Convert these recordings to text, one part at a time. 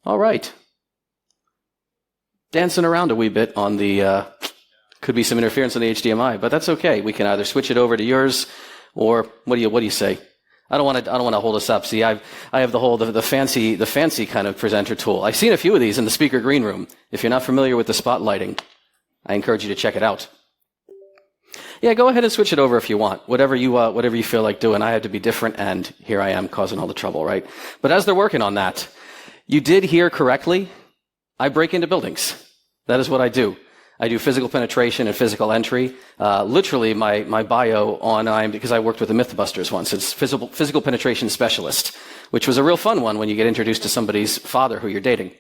All right. Dancing around a wee bit on the, could be some interference on the HDMI, but that's okay. We can either switch it over to yours, or what do you say? I don't want to hold us up. See, I have the fancy kind of presenter tool. I've seen a few of these in the speaker green room. If you're not familiar with the spotlighting, I encourage you to check it out. Yeah, go ahead and switch it over if you want. Whatever you feel like doing. I had to be different, and here I am causing all the trouble, right? But as they're working on that, you did hear correctly. I break into buildings. That is what I do. I do physical penetration and physical entry. Literally, my bio on because I worked with the Mythbusters once. It's physical penetration specialist, which was a real fun one when you get introduced to somebody's father who you're dating.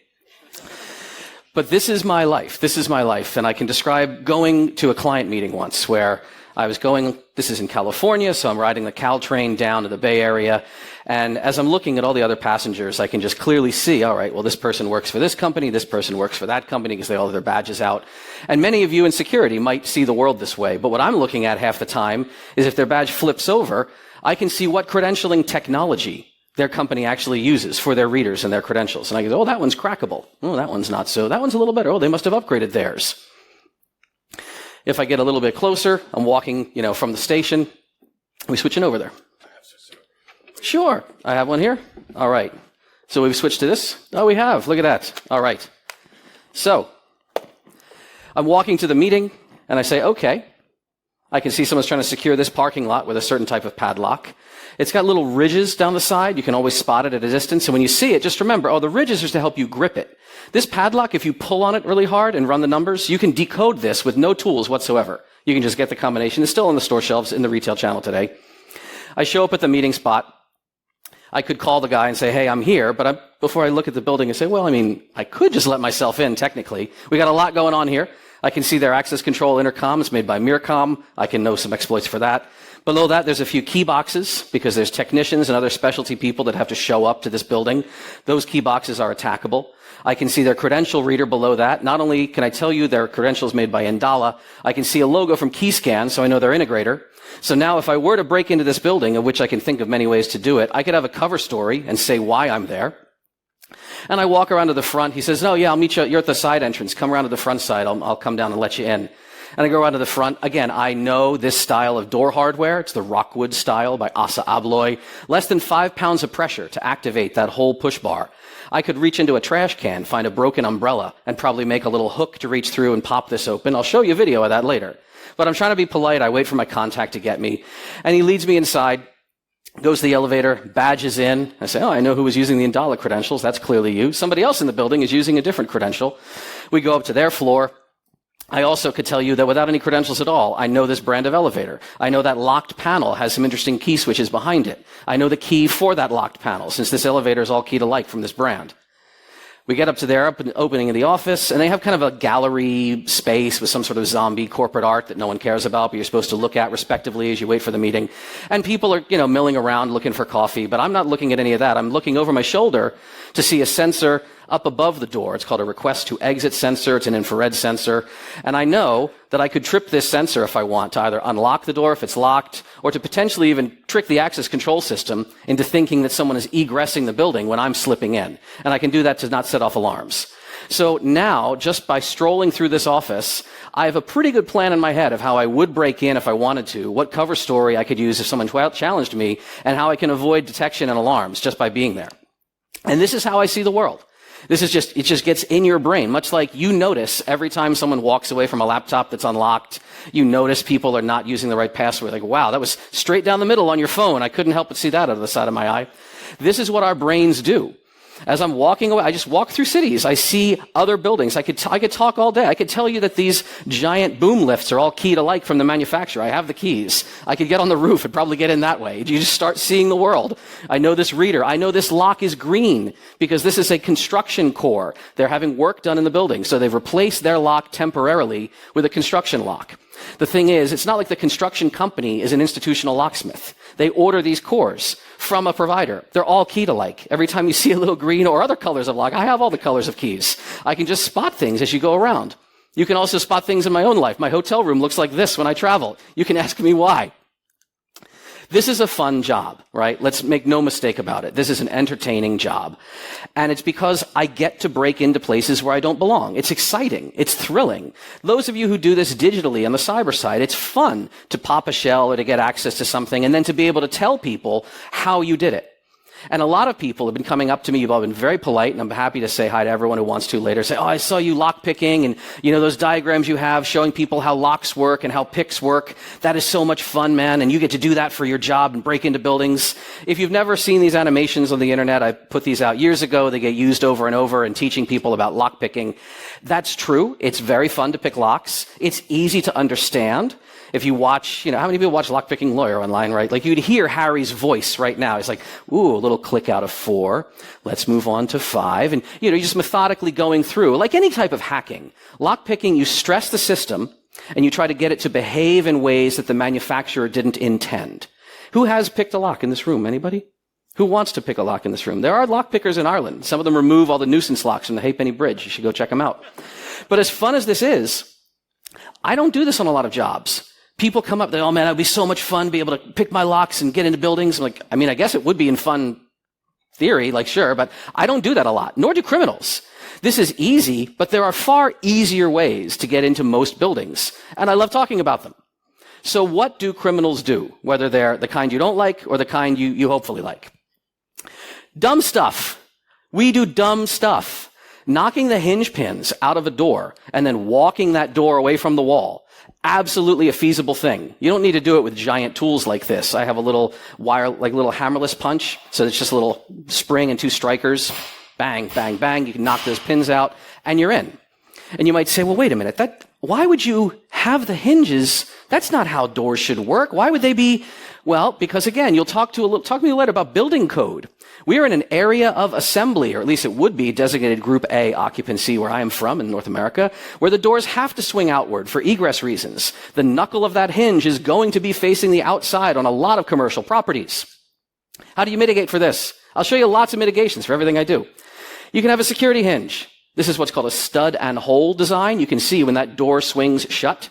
But this is my life. This is my life. And I can describe going to a client meeting once where I was going, this is in California, so I'm riding the Cal train down to the Bay Area. And as I'm looking at all the other passengers, I can just clearly see, all right, well, this person works for this company, this person works for that company because they all have their badges out. And many of you in security might see the world this way. But what I'm looking at half the time is if their badge flips over, I can see what credentialing technology their company actually uses for their readers and their credentials. And I go, oh, that one's crackable. Oh, that one's not so. That one's a little better. Oh, they must have upgraded theirs. If I get a little bit closer, I'm walking, from the station. Are we switching over there? Sure. I have one here. All right. So we've switched to this. Oh, we have. Look at that. All right. So I'm walking to the meeting, and I say, okay, I can see someone's trying to secure this parking lot with a certain type of padlock. It's got little ridges down the side. You can always spot it at a distance. And when you see it, just remember, the ridges are to help you grip it. This padlock, if you pull on it really hard and run the numbers, you can decode this with no tools whatsoever. You can just get the combination. It's still on the store shelves in the retail channel today. I show up at the meeting spot. I could call the guy and say, hey, I'm here. But before I look at the building and say, well, I could just let myself in, technically. We got a lot going on here. I can see their access control intercom. It's made by Mircom. I can know some exploits for that. Below that, there's a few key boxes because there's technicians and other specialty people that have to show up to this building. Those key boxes are attackable. I can see their credential reader below that. Not only can I tell you their credentials made by Indala, I can see a logo from Keyscan, so I know their integrator. So now if I were to break into this building, of which I can think of many ways to do it, I could have a cover story and say why I'm there. And I walk around to the front. He says, no, yeah, I'll meet you. You're at the side entrance. Come around to the front side. I'll come down and let you in. And I go around to the front. Again, I know this style of door hardware. It's the Rockwood style by Assa Abloy. Less than 5 pounds of pressure to activate that whole push bar. I could reach into a trash can, find a broken umbrella, and probably make a little hook to reach through and pop this open. I'll show you a video of that later. But I'm trying to be polite. I wait for my contact to get me. And he leads me inside, goes to the elevator, badges in. I say, oh, I know who was using the Indala credentials. That's clearly you. Somebody else in the building is using a different credential. We go up to their floor. I also could tell you that without any credentials at all, I know this brand of elevator. I know that locked panel has some interesting key switches behind it. I know the key for that locked panel, since this elevator is all keyed alike from this brand. We get up to their opening of the office, and they have kind of a gallery space with some sort of zombie corporate art that no one cares about, but you're supposed to look at respectively as you wait for the meeting. And people are, milling around looking for coffee, but I'm not looking at any of that. I'm looking over my shoulder to see a sensor up above the door. It's called a request to exit sensor. It's an infrared sensor. And I know that I could trip this sensor if I want to either unlock the door if it's locked or to potentially even trick the access control system into thinking that someone is egressing the building when I'm slipping in. And I can do that to not set off alarms. So now, just by strolling through this office, I have a pretty good plan in my head of how I would break in if I wanted to, what cover story I could use if someone challenged me, and how I can avoid detection and alarms just by being there. And this is how I see the world. It just gets in your brain, much like you notice every time someone walks away from a laptop that's unlocked, you notice people are not using the right password. Like, wow, that was straight down the middle on your phone. I couldn't help but see that out of the side of my eye. This is what our brains do. As I'm walking away, I just walk through cities. I see other buildings. I could talk all day. I could tell you that these giant boom lifts are all keyed alike from the manufacturer. I have the keys. I could get on the roof and probably get in that way. You just start seeing the world. I know this reader. I know this lock is green because this is a construction core. They're having work done in the building. So they've replaced their lock temporarily with a construction lock. The thing is, it's not like the construction company is an institutional locksmith. They order these cores from a provider. They're all keyed alike. Every time you see a little green or other colors of lock, I have all the colors of keys. I can just spot things as you go around. You can also spot things in my own life. My hotel room looks like this when I travel. You can ask me why. This is a fun job, right? Let's make no mistake about it. This is an entertaining job. And it's because I get to break into places where I don't belong. It's exciting. It's thrilling. Those of you who do this digitally on the cyber side, it's fun to pop a shell or to get access to something and then to be able to tell people how you did it. And a lot of people have been coming up to me. You've all been very polite, and I'm happy to say hi to everyone who wants to later. Say, oh, I saw you lock picking, and those diagrams you have showing people how locks work and how picks work. That is so much fun, man, and you get to do that for your job and break into buildings. If you've never seen these animations on the internet, I put these out years ago. They get used over and over in teaching people about lock picking. That's true. It's very fun to pick locks. It's easy to understand. If you watch, how many people watch Lockpicking Lawyer online, right? Like you'd hear Harry's voice right now. He's like, ooh, a little click out of 4. Let's move on to 5. And, you're just methodically going through. Like any type of hacking. Lockpicking, you stress the system and you try to get it to behave in ways that the manufacturer didn't intend. Who has picked a lock in this room? Anybody? Who wants to pick a lock in this room? There are lockpickers in Ireland. Some of them remove all the nuisance locks from the Halfpenny Bridge. You should go check them out. But as fun as this is, I don't do this on a lot of jobs. People come up, oh man, it would be so much fun to be able to pick my locks and get into buildings. I'm like, I guess it would be in fun theory, like sure, but I don't do that a lot, nor do criminals. This is easy, but there are far easier ways to get into most buildings, and I love talking about them. So what do criminals do, whether they're the kind you don't like or the kind you hopefully like? Dumb stuff. We do dumb stuff. Knocking the hinge pins out of a door and then walking that door away from the wall. Absolutely a feasible thing. You don't need to do it with giant tools like this. I have a little wire, like little hammerless punch. So it's just a little spring and 2 strikers. Bang, bang, bang. You can knock those pins out and you're in. And you might say, well, wait a minute. Why would you have the hinges? That's not how doors should work. Why would they be? Well, because again, you'll talk to me later about building code. We are in an area of assembly, or at least it would be designated Group A occupancy where I am from in North America, where the doors have to swing outward for egress reasons. The knuckle of that hinge is going to be facing the outside on a lot of commercial properties. How do you mitigate for this? I'll show you lots of mitigations for everything I do. You can have a security hinge. This is what's called a stud and hole design. You can see when that door swings shut,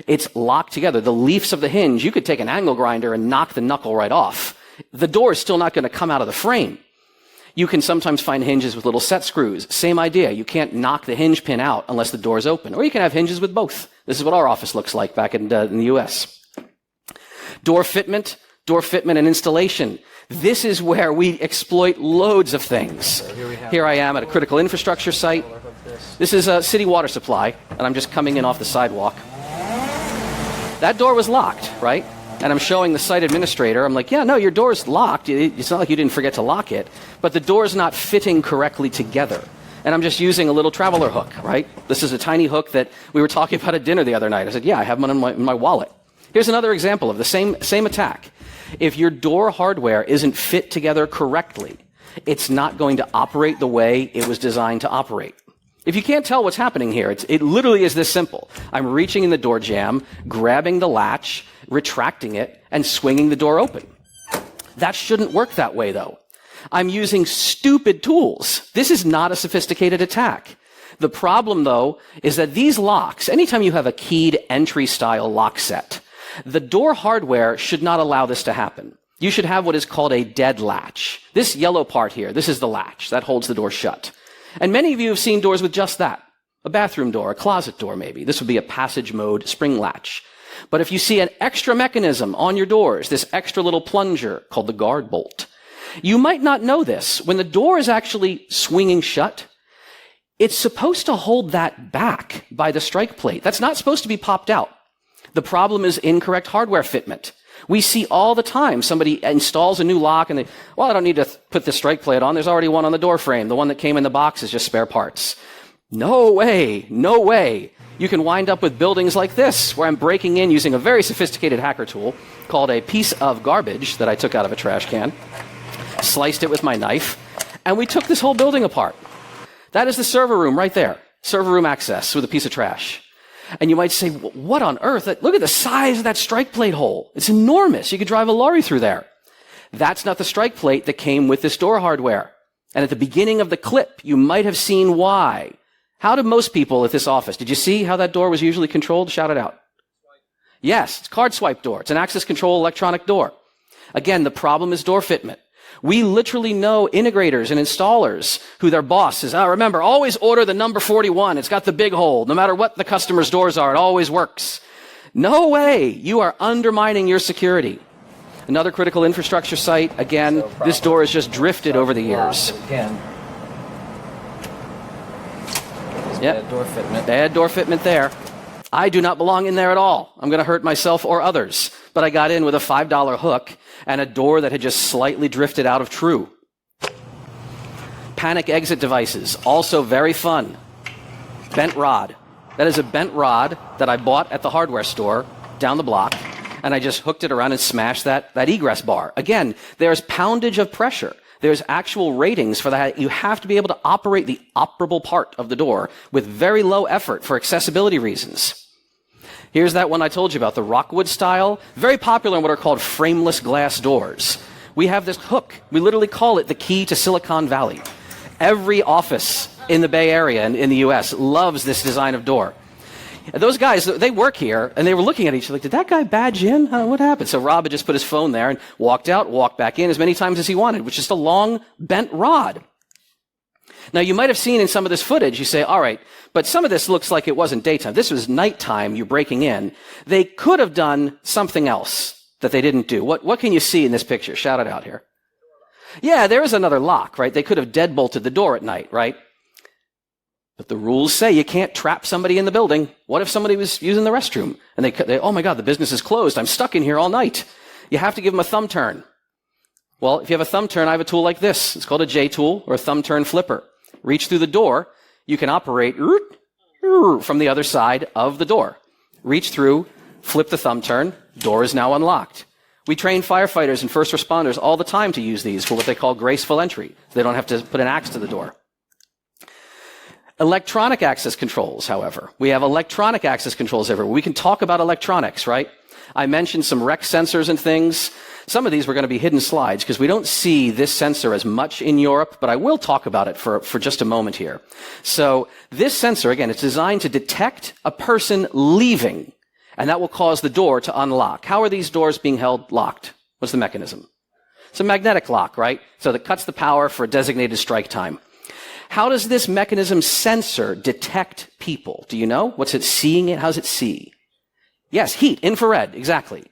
it's locked together. The leafs of the hinge, you could take an angle grinder and knock the knuckle right off. The door is still not going to come out of the frame. You can sometimes find hinges with little set screws. Same idea. You can't knock the hinge pin out unless the door is open. Or you can have hinges with both. This is what our office looks like back in the U.S. Door fitment and installation. This is where we exploit loads of things. Here I am at a critical infrastructure site. This is a city water supply, and I'm just coming in off the sidewalk. That door was locked, right? And I'm showing the site administrator. I'm like, yeah, no, your door's locked. It's not like you didn't forget to lock it, but the door's not fitting correctly together. And I'm just using a little traveler hook, right? This is a tiny hook that we were talking about at dinner the other night. I said, yeah, I have one in my wallet. Here's another example of the same attack. If your door hardware isn't fit together correctly, it's not going to operate the way it was designed to operate. If you can't tell what's happening here, it literally is this simple. I'm reaching in the door jamb, grabbing the latch, retracting it, and swinging the door open. That shouldn't work that way, though. I'm using stupid tools. This is not a sophisticated attack. The problem, though, is that these locks, anytime you have a keyed entry-style lock set, the door hardware should not allow this to happen. You should have what is called a dead latch. This yellow part here, this is the latch. That holds the door shut. And many of you have seen doors with just that. A bathroom door, a closet door maybe. This would be a passage mode spring latch. But if you see an extra mechanism on your doors, this extra little plunger called the guard bolt, you might not know this. When the door is actually swinging shut, it's supposed to hold that back by the strike plate. That's not supposed to be popped out. The problem is incorrect hardware fitment. We see all the time somebody installs a new lock and I don't need to put the strike plate on. There's already one on the door frame. The one that came in the box is just spare parts. No way. No way. You can wind up with buildings like this, where I'm breaking in using a very sophisticated hacker tool called a piece of garbage that I took out of a trash can, sliced it with my knife, and we took this whole building apart. That is the server room right there. Server room access with a piece of trash. And you might say, what on earth? Look at the size of that strike plate hole. It's enormous. You could drive a lorry through there. That's not the strike plate that came with this door hardware. And at the beginning of the clip, you might have seen why. How did most people at this office, did you see how that door was usually controlled? Shout it out. Yes, it's card swipe door. It's an access control electronic door. Again, the problem is door fitment. We literally know integrators and installers who their boss says, remember, always order the number 41. It's got the big hole. No matter what the customer's doors are, it always works. No way. You are undermining your security. Another critical infrastructure site. Again, this door has just drifted over the years. Again. Yep. Bad door fitment. Bad door fitment there. I do not belong in there at all. I'm going to hurt myself or others. But I got in with a $5 hook and a door that had just slightly drifted out of true. Panic exit devices, also very fun. Bent rod. That is a bent rod that I bought at the hardware store down the block, and I just hooked it around and smashed that egress bar. Again, there's poundage of pressure. There's actual ratings for that. You have to be able to operate the operable part of the door with very low effort for accessibility reasons. Here's that one I told you about, the Rockwood style. Very popular in what are called frameless glass doors. We have this hook. We literally call it the key to Silicon Valley. Every office in the Bay Area and in the US loves this design of door. And those guys, they work here, and they were looking at each other like, did that guy badge in? What happened? So Rob had just put his phone there and walked out, walked back in as many times as he wanted, which is just a long, bent rod. Now, you might have seen in some of this footage, you say, all right, but some of this looks like it wasn't daytime. This was nighttime, you're breaking in. They could have done something else that they didn't do. What can you see in this picture? Shout it out here. Yeah, there is another lock, right? They could have deadbolted the door at night, right? But the rules say you can't trap somebody in the building. What if somebody was using the restroom and they oh my God, the business is closed. I'm stuck in here all night. You have to give them a thumb turn. Well, if you have a thumb turn, I have a tool like this. It's called a J tool or a thumb turn flipper. Reach through the door. You can operate from the other side of the door. Reach through, flip the thumb turn. Door is now unlocked. We train firefighters and first responders all the time to use these for what they call graceful entry. So they don't have to put an axe to the door. Electronic access controls, however. We have electronic access controls everywhere. We can talk about electronics, right? I mentioned some rec sensors and things. Some of these were going to be hidden slides because we don't see this sensor as much in Europe, but I will talk about it for just a moment here. So this sensor, again, it's designed to detect a person leaving, and that will cause the door to unlock. How are these doors being held locked? What's the mechanism? It's a magnetic lock, right? So that cuts the power for a designated strike time. How does this mechanism sensor detect people? Do you know? What's it seeing? How does it see? Yes, heat, infrared, exactly.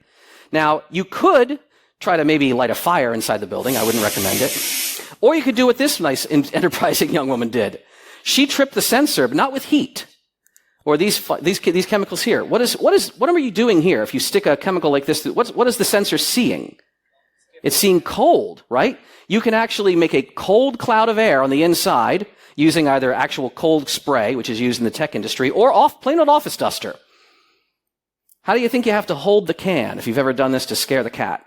Now, you could try to maybe light a fire inside the building. I wouldn't recommend it. Or you could do what this nice, enterprising young woman did. She tripped the sensor, but not with heat. Or these chemicals here. What are you doing here? If you stick a chemical like this, what is the sensor seeing? It's seeing cold, right? You can actually make a cold cloud of air on the inside using either actual cold spray, which is used in the tech industry, or plain old office duster. How do you think you have to hold the can if you've ever done this to scare the cat?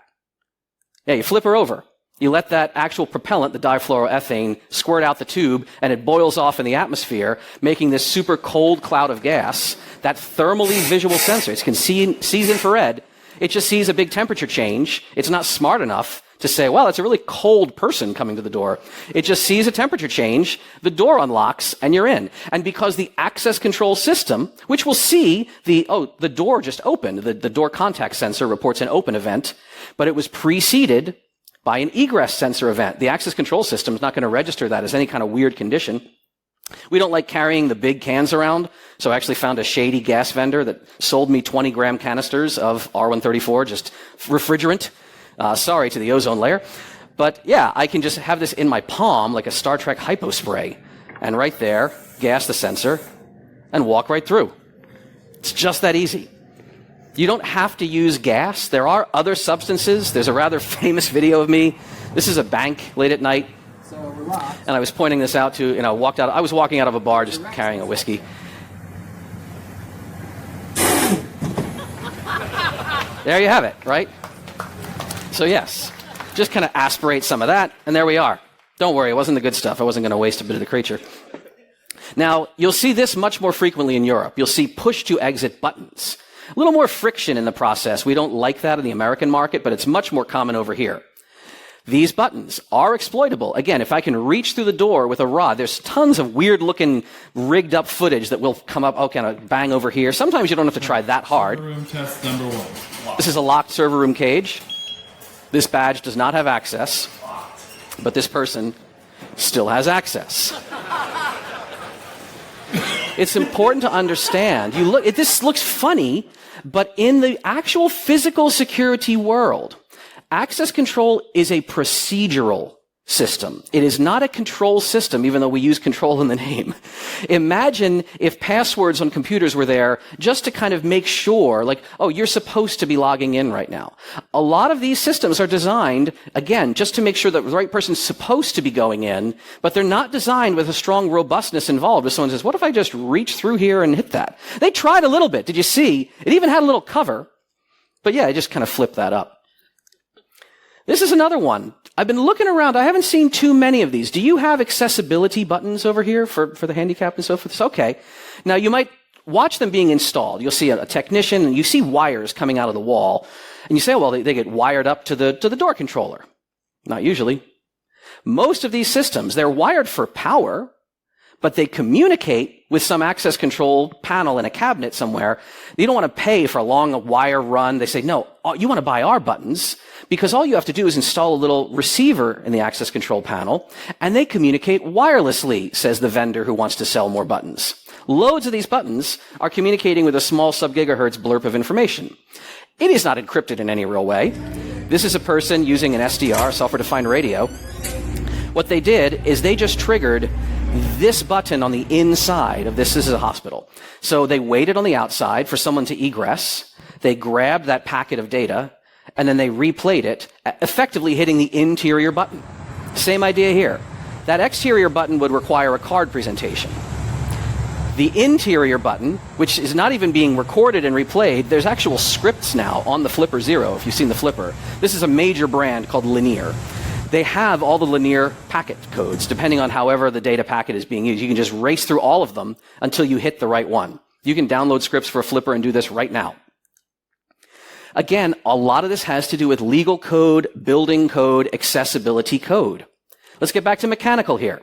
Yeah, you flip her over. You let that actual propellant, the difluoroethane, squirt out the tube, and it boils off in the atmosphere, making this super cold cloud of gas. That thermally visual sensor, it sees infrared. It just sees a big temperature change. It's not smart enough to say, well, it's a really cold person coming to the door. It just sees a temperature change, the door unlocks, and you're in. And because the access control system, which will see the door just opened, the door contact sensor reports an open event, but it was preceded by an egress sensor event. The access control system is not going to register that as any kind of weird condition. We don't like carrying the big cans around, so I actually found a shady gas vendor that sold me 20-gram canisters of R134, just refrigerant. Sorry to the ozone layer. But yeah, I can just have this in my palm like a Star Trek hypo spray, and right there, gas the sensor, and walk right through. It's just that easy. You don't have to use gas. There are other substances. There's a rather famous video of me. This is a bank late at night. And I was pointing this out to, I was walking out of a bar just carrying a whiskey. There you have it, right? So yes, just kind of aspirate some of that, and there we are. Don't worry, it wasn't the good stuff. I wasn't going to waste a bit of the creature. Now, you'll see this much more frequently in Europe. You'll see push-to-exit buttons. A little more friction in the process. We don't like that in the American market, but it's much more common over here. These buttons are exploitable. Again, if I can reach through the door with a rod, there's tons of weird-looking, rigged-up footage that will come up, kind of bang over here. Sometimes you don't have to try that hard. Server room test number 1. This is a locked server room cage. This badge does not have access, but this person still has access. It's important to understand. This looks funny, but in the actual physical security world, access control is a procedural system. It is not a control system, even though we use control in the name. Imagine if passwords on computers were there just to kind of make sure, like, oh, you're supposed to be logging in right now. A lot of these systems are designed, again, just to make sure that the right person's supposed to be going in, but they're not designed with a strong robustness involved. If someone says, what if I just reach through here and hit that? They tried a little bit. Did you see? It even had a little cover. But yeah, I just kind of flipped that up. This is another one. I've been looking around. I haven't seen too many of these. Do you have accessibility buttons over here for the handicap and so forth? Okay. Now, you might watch them being installed. You'll see a technician, and you see wires coming out of the wall. And you say, well, they get wired up to the door controller. Not usually. Most of these systems, they're wired for power, but they communicate with some access control panel in a cabinet somewhere. You don't want to pay for a long wire run. They say, no, you want to buy our buttons, because all you have to do is install a little receiver in the access control panel, and they communicate wirelessly, says the vendor who wants to sell more buttons. Loads of these buttons are communicating with a small sub-gigahertz blurb of information. It is not encrypted in any real way. This is a person using an SDR, software-defined radio. What they did is they just triggered this button on the inside of this. This is a hospital. So they waited on the outside for someone to egress. They grabbed that packet of data, and then they replayed it, effectively hitting the interior button. Same idea here. That exterior button would require a card presentation. The interior button, which is not even being recorded and replayed, there's actual scripts now on the Flipper Zero, if you've seen the Flipper. This is a major brand called Linear. They have all the linear packet codes, depending on however the data packet is being used. You can just race through all of them until you hit the right one. You can download scripts for a Flipper and do this right now. Again, a lot of this has to do with legal code, building code, accessibility code. Let's get back to mechanical here.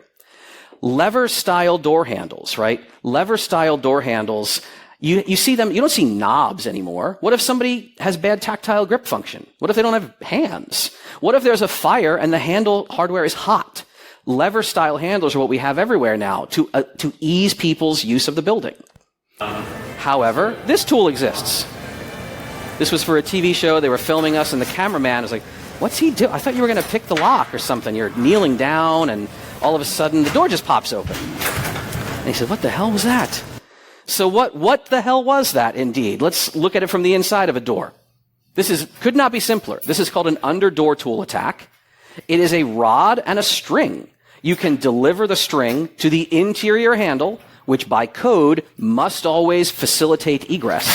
Lever-style door handles, right? Lever-style door handles, you see them, you don't see knobs anymore. What if somebody has bad tactile grip function? What if they don't have hands? What if there's a fire and the handle hardware is hot? Lever-style handles are what we have everywhere now to ease people's use of the building. However, this tool exists. This was for a TV show. They were filming us, and the cameraman was like, what's he doing? I thought you were going to pick the lock or something. You're kneeling down, and all of a sudden, the door just pops open. And he said, what the hell was that? So what the hell was that, indeed? Let's look at it from the inside of a door. Could not be simpler. This is called an under-door tool attack. It is a rod and a string. You can deliver the string to the interior handle, which by code must always facilitate egress.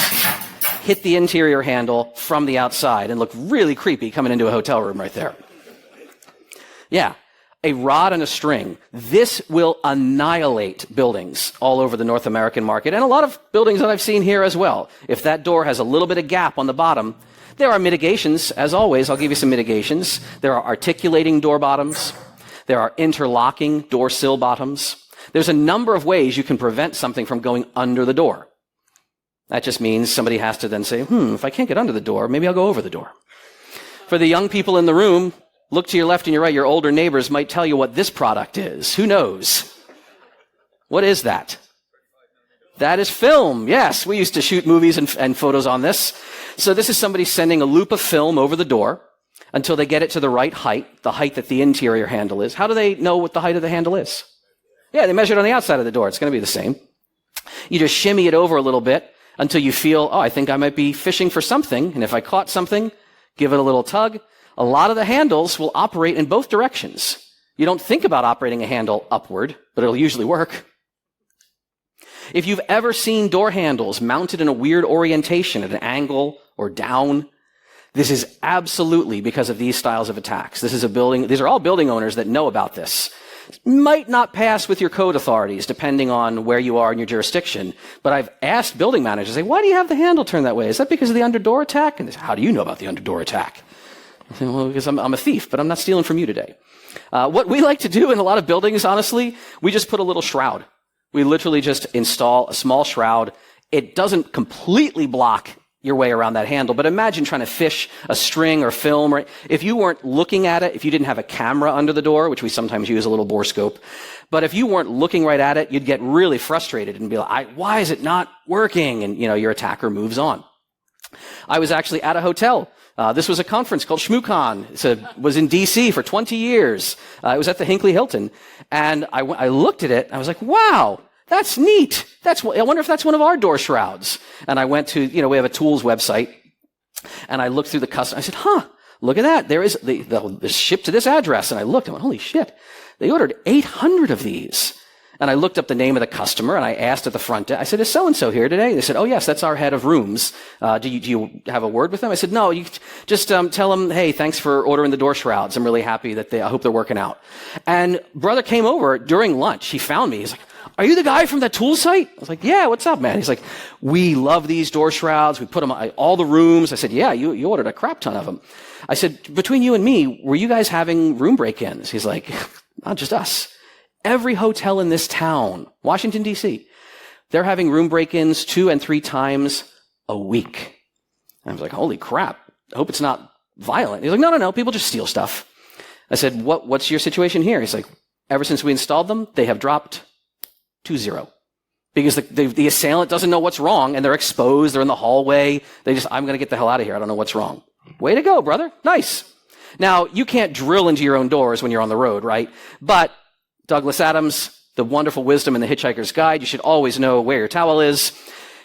Hit the interior handle from the outside and look really creepy coming into a hotel room right there. Yeah, a rod and a string. This will annihilate buildings all over the North American market, and a lot of buildings that I've seen here as well. If that door has a little bit of gap on the bottom, there are mitigations. As always, I'll give you some mitigations. There are articulating door bottoms. There are interlocking door sill bottoms. There's a number of ways you can prevent something from going under the door. That just means somebody has to then say, if I can't get under the door, maybe I'll go over the door. For the young people in the room, look to your left and your right. Your older neighbors might tell you what this product is. Who knows? What is that? That is film. Yes, we used to shoot movies and photos on this. So this is somebody sending a loop of film over the door until they get it to the right height, the height that the interior handle is. How do they know what the height of the handle is? Yeah, they measure it on the outside of the door. It's going to be the same. You just shimmy it over a little bit until you feel, I think I might be fishing for something. And if I caught something, give it a little tug. A lot of the handles will operate in both directions. You don't think about operating a handle upward, but it'll usually work. If you've ever seen door handles mounted in a weird orientation at an angle or down, this is absolutely because of these styles of attacks. These are all building owners that know about this. Might not pass with your code authorities, depending on where you are in your jurisdiction. But I've asked building managers, why do you have the handle turned that way? Is that because of the under-door attack? And they say, how do you know about the under-door attack? I say, well, because I'm a thief, but I'm not stealing from you today. What we like to do in a lot of buildings, honestly, we just put a little shroud. We literally just install a small shroud. It doesn't completely block your way around that handle. But imagine trying to fish a string or film, right? If you weren't looking at it, if you didn't have a camera under the door, which we sometimes use a little bore scope, but if you weren't looking right at it, you'd get really frustrated and be like, why is it not working? And, your attacker moves on. I was actually at a hotel. This was a conference called ShmooCon. It was in DC for 20 years. It was at the Hinckley Hilton. And I looked at it, and I was like, wow, that's neat. I wonder if that's one of our door shrouds. And I went to, we have a tools website, and I looked through the custom. I said, look at that. There is the shipped to this address. And I looked, I went, holy shit. They ordered 800 of these. And I looked up the name of the customer, and I asked at the front desk, I said, is so-and-so here today? They said, oh, yes, that's our head of rooms. Do you have a word with them? I said, no, you just tell them, hey, thanks for ordering the door shrouds. I'm really happy I hope they're working out. And brother came over during lunch. He found me. He's like, are you the guy from that tool site? I was like, yeah, what's up, man? He's like, we love these door shrouds. We put them on all the rooms. I said, yeah, you ordered a crap ton of them. I said, between you and me, were you guys having room break-ins? He's like, not just us. Every hotel in this town, Washington, D.C., they're having room break-ins 2 and 3 times a week. And I was like, holy crap. I hope it's not violent. He's like, no. People just steal stuff. I said, what's your situation here? He's like, ever since we installed them, they have dropped to 0. Because the assailant doesn't know what's wrong, and they're exposed. They're in the hallway. I'm going to get the hell out of here. I don't know what's wrong. Way to go, brother. Nice. Now, you can't drill into your own doors when you're on the road, right? But Douglas Adams, the wonderful wisdom in The Hitchhiker's Guide, you should always know where your towel is.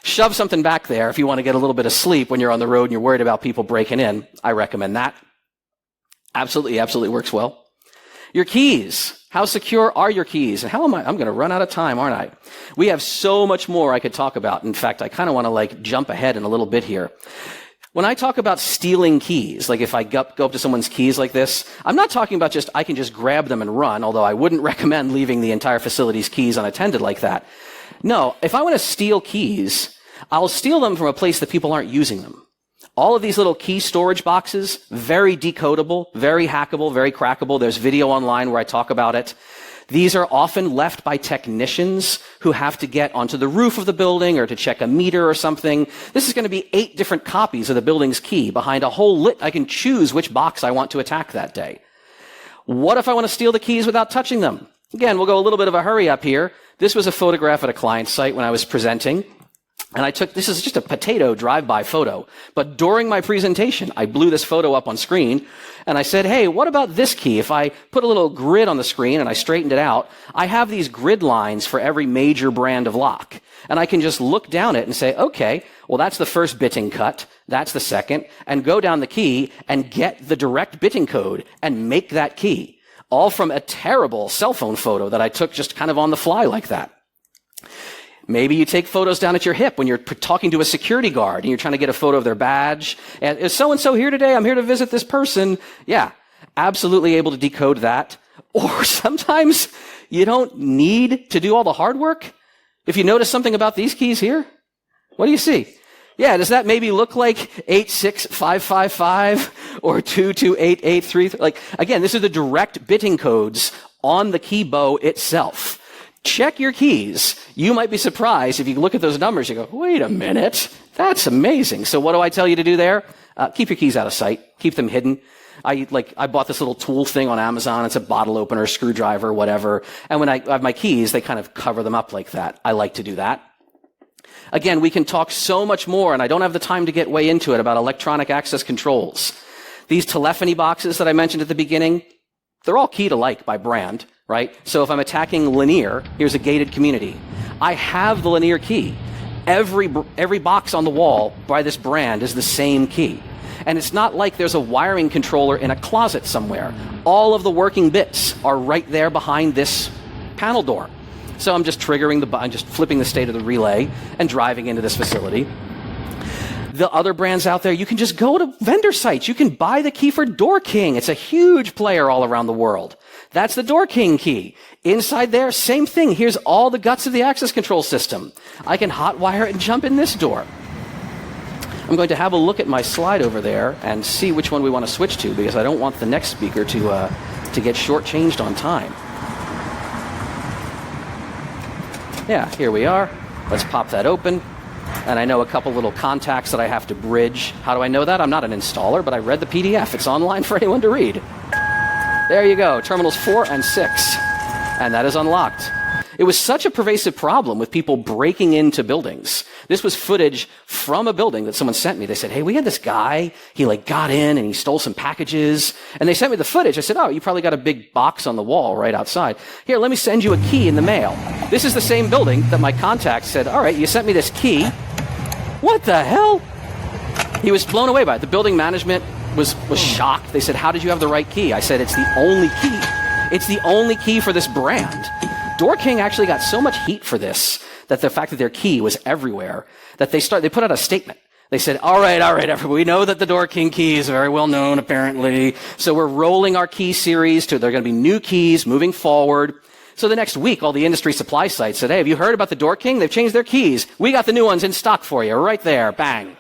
Shove something back there if you want to get a little bit of sleep when you're on the road and you're worried about people breaking in. I recommend that. Absolutely works well. Your keys. How secure are your keys? And I'm going to run out of time, aren't I? We have so much more I could talk about. In fact, I kind of want to jump ahead in a little bit here. When I talk about stealing keys, like if I go up to someone's keys like this, I'm not talking about I can just grab them and run, although I wouldn't recommend leaving the entire facility's keys unattended like that. No, if I want to steal keys, I'll steal them from a place that people aren't using them. All of these little key storage boxes, very decodable, very hackable, very crackable. There's video online where I talk about it. These are often left by technicians who have to get onto the roof of the building or to check a meter or something. This is going to be 8 different copies of the building's key behind a whole lit. I can choose which box I want to attack that day. What if I want to steal the keys without touching them? Again, we'll go a little bit of a hurry up here. This was a photograph at a client site when I was presenting. And this is just a potato drive-by photo. But during my presentation, I blew this photo up on screen, and I said, hey, what about this key? If I put a little grid on the screen and I straightened it out, I have these grid lines for every major brand of lock. And I can just look down it and say, okay, well, that's the first bitting cut, that's the second, and go down the key and get the direct bitting code and make that key. All from a terrible cell phone photo that I took just kind of on the fly like that. Maybe you take photos down at your hip when you're talking to a security guard and you're trying to get a photo of their badge. And is so-and-so here today? I'm here to visit this person. Yeah, absolutely able to decode that. Or sometimes you don't need to do all the hard work. If you notice something about these keys here, what do you see? Yeah, does that maybe look like 86555 or 228833? Again, this is the direct bitting codes on the key bow itself. Check your keys. You might be surprised if you look at those numbers, you go, wait a minute, that's amazing. So what do I tell you to do there? Keep your keys out of sight. Keep them hidden. I bought this little tool thing on Amazon. It's a bottle opener, screwdriver, whatever. And when I have my keys, they kind of cover them up like that. I like to do that. Again, we can talk so much more, and I don't have the time to get way into it, about electronic access controls. These telephony boxes that I mentioned at the beginning, they're all keyed alike by brand. Right? So if I'm attacking Linear, here's a gated community. I have the Linear key. Every box on the wall by this brand is the same key. And it's not like there's a wiring controller in a closet somewhere. All of the working bits are right there behind this panel door. So I'm just I'm just flipping the state of the relay and driving into this facility. The other brands out there, you can just go to vendor sites. You can buy the key for Door King. It's a huge player all around the world. That's the Door King key. Inside there, same thing. Here's all the guts of the access control system. I can hotwire it and jump in this door. I'm going to have a look at my slide over there and see which one we want to switch to, because I don't want the next speaker to get shortchanged on time. Yeah, here we are. Let's pop that open. and I know a couple little contacts that I have to bridge. How do I know that? I'm not an installer, but I read the PDF. It's online for anyone to read. There you go, terminals 4 and 6. And that is unlocked. It was such a pervasive problem with people breaking into buildings. This was footage from a building that someone sent me. They said, hey, we had this guy. He got in and he stole some packages. And they sent me the footage. I said, oh, you probably got a big box on the wall right outside. Here, let me send you a key in the mail. This is the same building that my contact said, all right, you sent me this key. What the hell? He was blown away by it. The building management was shocked. They said, how did you have the right key? I said, it's the only key. It's the only key for this brand. Door King actually got so much heat for this, that the fact that their key was everywhere, that they put out a statement. They said, all right, everybody, we know that the Door King key is very well known, apparently. So we're rolling our key series there are going to be new keys moving forward. So the next week, all the industry supply sites said, hey, have you heard about the Door King? They've changed their keys. We got the new ones in stock for you, right there, bang.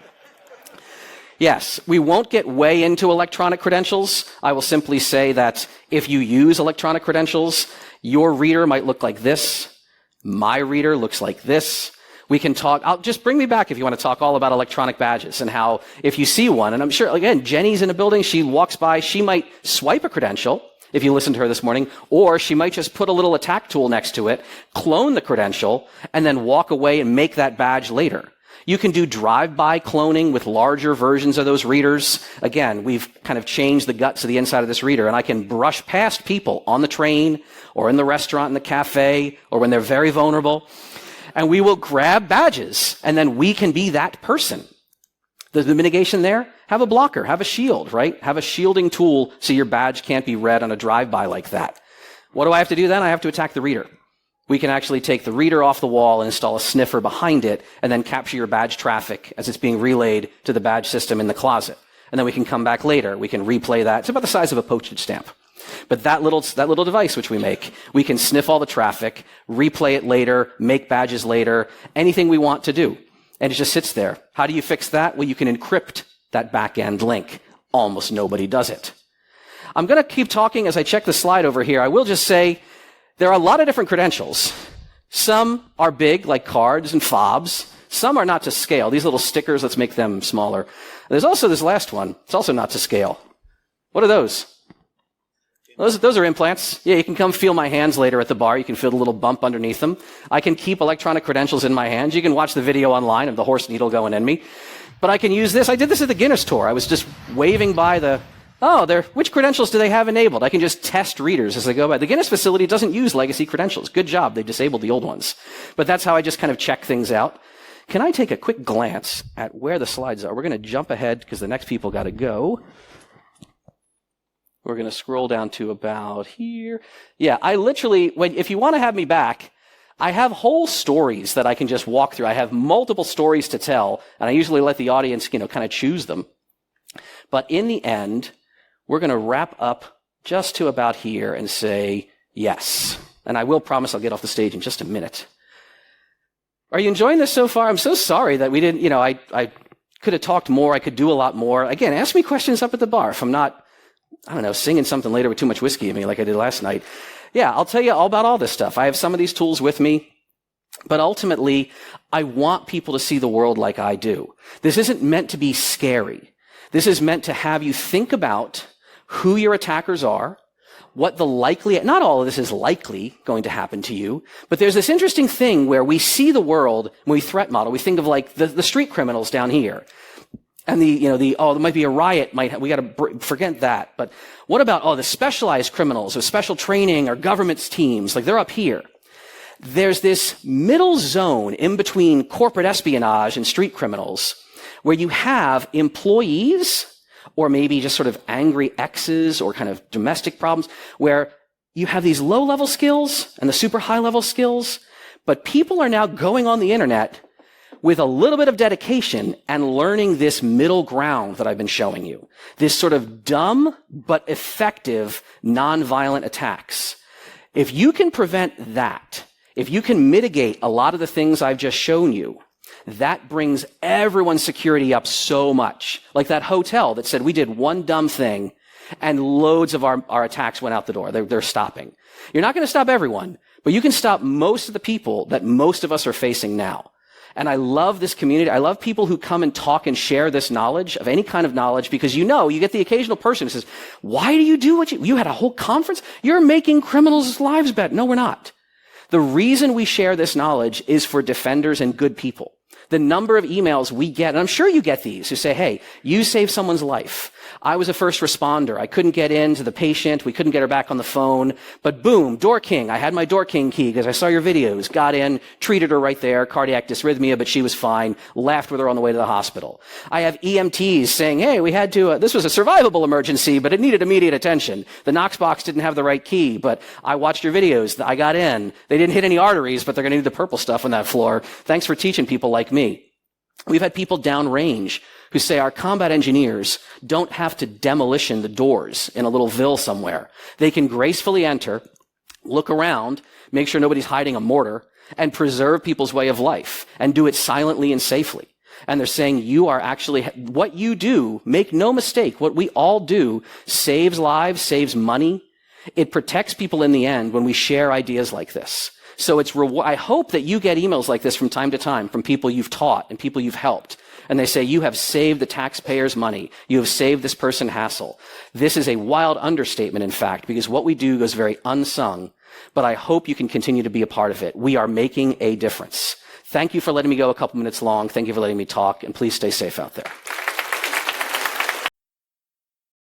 Yes, we won't get way into electronic credentials. I will simply say that if you use electronic credentials, your reader might look like this. My reader looks like this. We can talk, just bring me back if you want to talk all about electronic badges and how if you see one, and I'm sure, again, Jenny's in a building, she walks by, she might swipe a credential, if you listened to her this morning, or she might just put a little attack tool next to it, clone the credential, and then walk away and make that badge later. You can do drive-by cloning with larger versions of those readers. Again, we've kind of changed the guts of the inside of this reader, and I can brush past people on the train or in the restaurant, in the cafe, or when they're very vulnerable, and we will grab badges, and then we can be that person. The mitigation there? Have a blocker, have a shield, right? Have a shielding tool so your badge can't be read on a drive-by like that. What do I have to do then? I have to attack the reader. We can actually take the reader off the wall and install a sniffer behind it and then capture your badge traffic as it's being relayed to the badge system in the closet. And then we can come back later. We can replay that. It's about the size of a postage stamp. But that little device which we make, we can sniff all the traffic, replay it later, make badges later, anything we want to do. And it just sits there. How do you fix that? Well, you can encrypt that back-end link. Almost nobody does it. I'm going to keep talking as I check the slide over here. I will just say, there are a lot of different credentials. Some are big, like cards and fobs. Some are not to scale. These little stickers, let's make them smaller. There's also this last one. It's also not to scale. What are those? Those are implants. Yeah, you can come feel my hands later at the bar. You can feel the little bump underneath them. I can keep electronic credentials in my hands. You can watch the video online of the horse needle going in me. But I can use this. I did this at the Guinness tour. I was just waving by which credentials do they have enabled? I can just test readers as they go by. The Guinness facility doesn't use legacy credentials. Good job. They disabled the old ones. But that's how I just kind of check things out. Can I take a quick glance at where the slides are? We're going to jump ahead because the next people got to go. We're going to scroll down to about here. Yeah, I literally, if you want to have me back, I have whole stories that I can just walk through. I have multiple stories to tell, and I usually let the audience, kind of choose them. But in the end, we're going to wrap up just to about here and say yes. And I will promise I'll get off the stage in just a minute. Are you enjoying this so far? I'm so sorry that we didn't, I could have talked more. I could do a lot more. Again, ask me questions up at the bar if I'm not, singing something later with too much whiskey in me like I did last night. Yeah, I'll tell you all about all this stuff. I have some of these tools with me, but ultimately, I want people to see the world like I do. This isn't meant to be scary. This is meant to have you think about who your attackers are, what not all of this is likely going to happen to you, but there's this interesting thing where we see the world, when we threat model, we think of like the street criminals down here. And there might be a riot, we gotta forget that. But what about, the specialized criminals or special training or government's teams, like they're up here. There's this middle zone in between corporate espionage and street criminals where you have employees or maybe just sort of angry exes or kind of domestic problems where you have these low-level skills and the super high-level skills, but people are now going on the internet with a little bit of dedication and learning this middle ground that I've been showing you. This sort of dumb but effective nonviolent attacks. If you can prevent that, if you can mitigate a lot of the things I've just shown you, that brings everyone's security up so much. Like that hotel that said we did one dumb thing and loads of our attacks went out the door. They're stopping. You're not going to stop everyone, but you can stop most of the people that most of us are facing now. And I love this community. I love people who come and talk and share this knowledge of any kind of knowledge, because you get the occasional person who says, why do you do what you had a whole conference? You're making criminals' lives better. No, we're not. The reason we share this knowledge is for defenders and good people. The number of emails we get, and I'm sure you get these, who say, hey, you saved someone's life. I was a first responder. I couldn't get in to the patient. We couldn't get her back on the phone. But boom, Door King. I had my Door King key because I saw your videos. Got in, treated her right there, cardiac dysrhythmia, but she was fine. Laughed with her on the way to the hospital. I have EMTs saying, hey, we had to, this was a survivable emergency, but it needed immediate attention. The Knox box didn't have the right key, but I watched your videos. I got in. They didn't hit any arteries, but they're going to need the purple stuff on that floor. Thanks for teaching people like me. We've had people downrange who say our combat engineers don't have to demolition the doors in a little ville somewhere. They can gracefully enter, look around, make sure nobody's hiding a mortar, and preserve people's way of life, and do it silently and safely. And they're saying you are actually, what you do, make no mistake, what we all do saves lives, saves money. It protects people in the end when we share ideas like this. So I hope that you get emails like this from time to time from people you've taught and people you've helped. And they say, you have saved the taxpayers' money. You have saved this person hassle. This is a wild understatement, in fact, because what we do goes very unsung. But I hope you can continue to be a part of it. We are making a difference. Thank you for letting me go a couple minutes long. Thank you for letting me talk. And please stay safe out there.